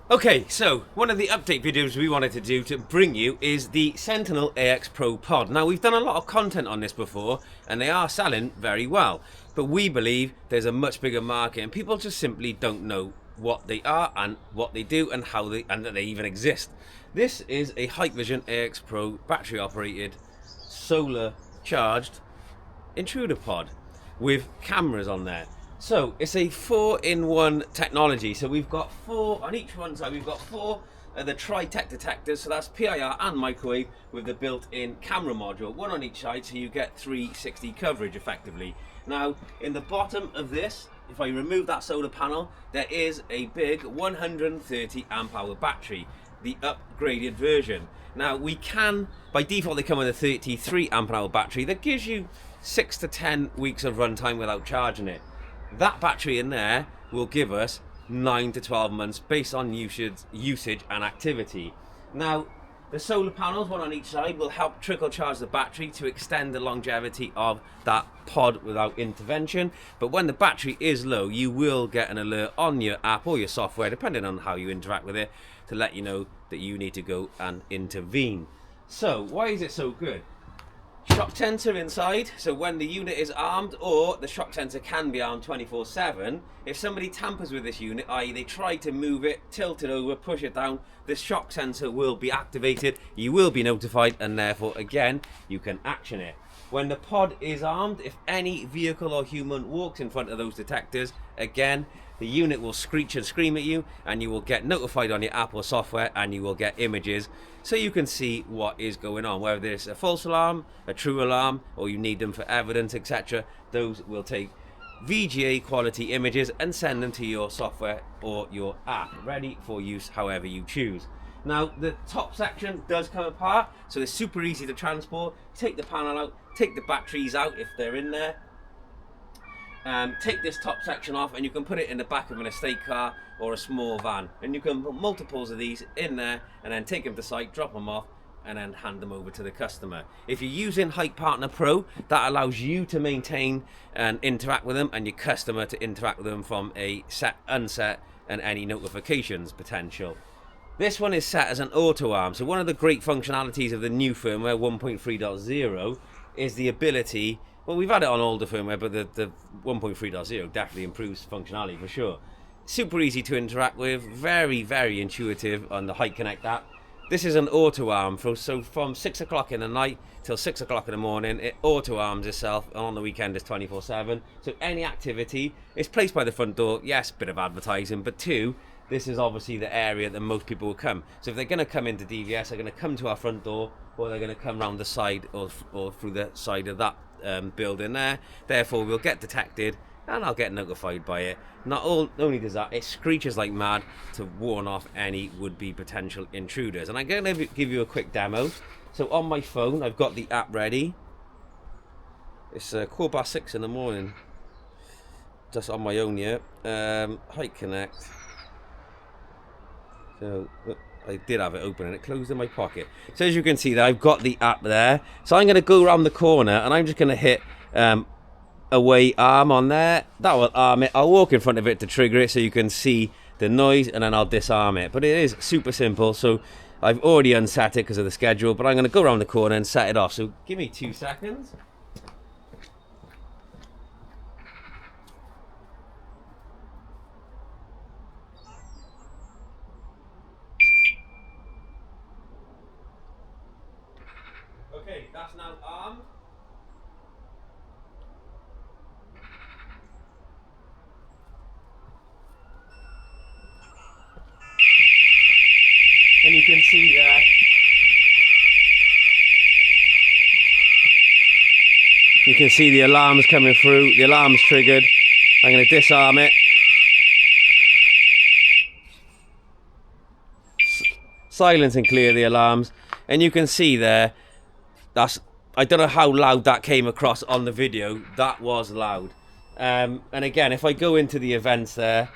Okay, so one of the update videos we wanted to do to bring you is the Sentinel AX Pro Pod. Now, we've done a lot of content on this before, and they are selling very well. But we believe there's a much bigger market, and people just simply don't know what they are and what they do and how they and that they even exist. This is a Hikvision AX Pro battery operated, solar charged intruder pod with cameras on there. So it's a 4-in-1 technology. So we've got four on each one side. We've got four of the tri-tech detectors. So that's PIR and microwave with the built-in camera module, one on each side, so you get 360 coverage effectively. Now, in the bottom of this, if I remove that solar panel, there is a big 130 amp hour battery, the upgraded version. Now, we can, by default, they come with a 33 amp hour battery that gives you 6 to 10 weeks of runtime without charging it. That battery in there will give us 9 to 12 months based on usage and activity. Now, the solar panels, one on each side, will help trickle charge the battery to extend the longevity of that pod without intervention. But when the battery is low, you will get an alert on your app or your software, depending on how you interact with it, to let you know that you need to go and intervene. So, why is it so good? Shock sensor inside, so when the unit is armed, or the shock sensor can be armed 24/7, if somebody tampers with this unit, i.e. they try to move it, tilt it over, push it down, the shock sensor will be activated, you will be notified, and therefore again you can action it. When the pod is armed, if any vehicle or human walks in front of those detectors, again the unit will screech and scream at you, and you will get notified on your app or software, and you will get images so you can see what is going on, whether it's a false alarm, a true alarm, or you need them for evidence, etc. Those will take VGA quality images and send them to your software or your app, ready for use however you choose. Now, the top section does come apart, so it's super easy to transport. Take the panel out, take the batteries out if they're in there, take this top section off, and you can put it in the back of an estate car or a small van, and you can put multiples of these in there and then take them to site, drop them off, and then hand them over to the customer. If you're using HikPartner Pro, that allows you to maintain and interact with them, and your customer to interact with them from a set, unset, and any notifications potential. This one is set as an auto arm. So one of the great functionalities of the new firmware 1.3.0 is the ability, well, we've had it on older firmware, but the 1.3.0 definitely improves functionality for sure. Super easy to interact with, very, very intuitive on the HikConnect app. This is an auto arm, so from 6 o'clock in the night till 6 o'clock in the morning, it auto arms itself, and on the weekend it's 24/7. So any activity, it's placed by the front door. Yes, bit of advertising, but two, this is obviously the area that most people will come. So if they're going to come into DVS, they're going to come to our front door, or they're going to come round the side or through the side of that building there. Therefore, we'll get detected, and I'll get notified by it. Not only does that, it screeches like mad to warn off any would-be potential intruders. And I'm going to give you a quick demo. So on my phone, I've got the app ready. It's 6:15 in the morning, just on my own here. HikConnect. So I did have it open and it closed in my pocket. So as you can see there, I've got the app there. So I'm going to go around the corner and I'm just going to hit away arm on there. That will arm it. I'll walk in front of it to trigger it so you can see the noise, and then I'll disarm it. But it is super simple. So I've already unset it because of the schedule, but I'm going to go around the corner and set it off. So give me 2 seconds. Okay, that's now armed. And you can see there, you can see the alarms coming through. The alarm's triggered. I'm going to disarm it. Silence and clear the alarms. And you can see there, I don't know how loud that came across on the video. That was loud. And again, if I go into the events there,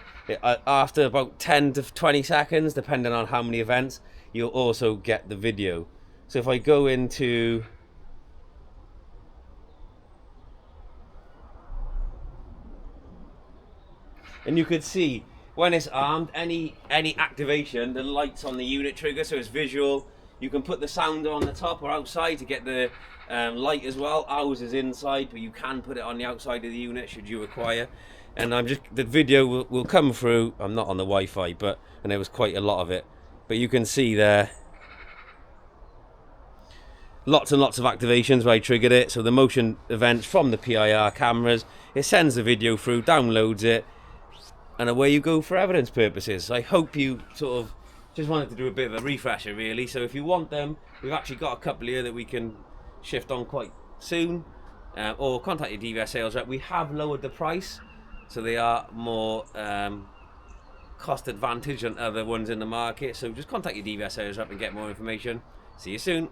after about 10 to 20 seconds, depending on how many events, you'll also get the video. So if I go into, and you could see when it's armed, any activation, the light's on the unit trigger, so it's visual. You can put the sounder on the top or outside to get the light as well. Ours is inside, but you can put it on the outside of the unit should you require. And the video will come through. I'm not on the Wi-Fi, and there was quite a lot of it, but you can see there lots and lots of activations where I triggered it. So the motion events from the PIR cameras, it sends the video through, downloads it, and away you go for evidence purposes. So I hope you sort of just wanted to do a bit of a refresher really. So if you want them, we've actually got a couple here that we can shift on quite soon, or contact your DVS sales rep. We have lowered the price, so they are more cost advantage than other ones in the market. So just contact your DVS sales rep and get more information. See you soon.